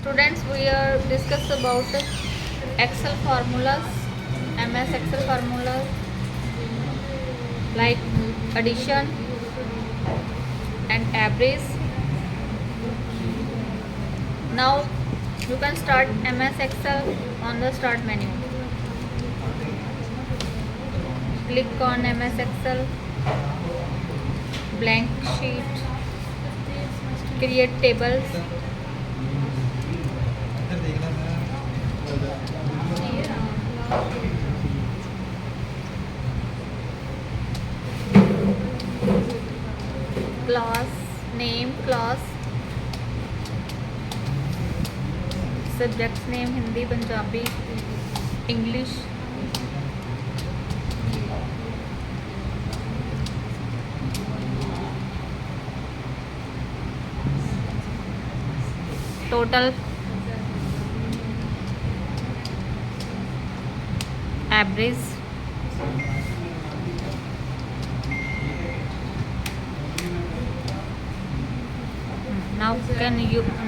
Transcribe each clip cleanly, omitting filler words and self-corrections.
Students, we are discuss about Excel formulas, MS Excel formulas like addition and average. Now you can start MS Excel on the start menu. Click on MS Excel, blank sheet, create tables. Class name, class subjects name Hindi, Punjabi, English. Total, average,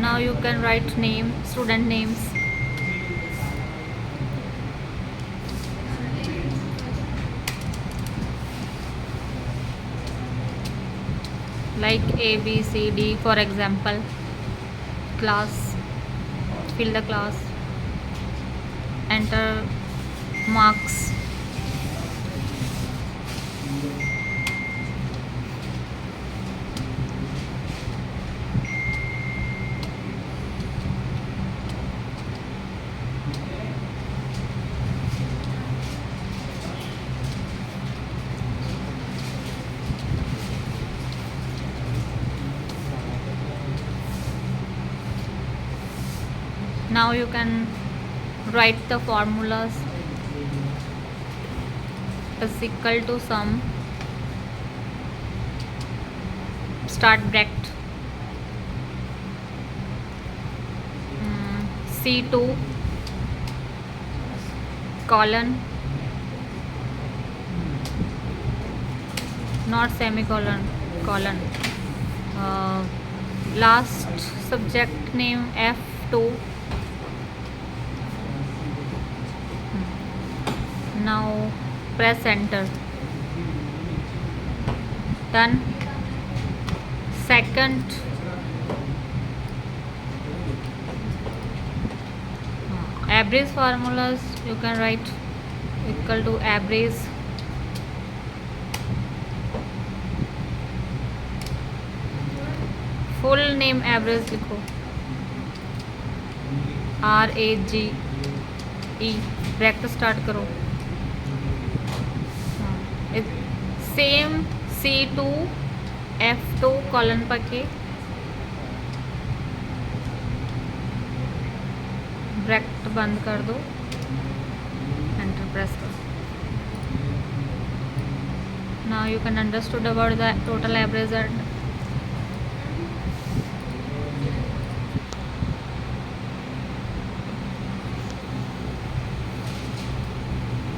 now you can write name, student names. Like A, B, C, D, for example. Class, fill the class, enter marks. Now you can write the formulas. Is equal to sum, start bracket, C2 colon, not semicolon, colon. Last subject name F2. Now press enter. Done. Second, average formulas you can write equal to average, full name average लिखो, RAGE, bracket start करो. Same C2 F2 colon पके bracket बंद कर दो, enter press करो. Now you can understood about the total average and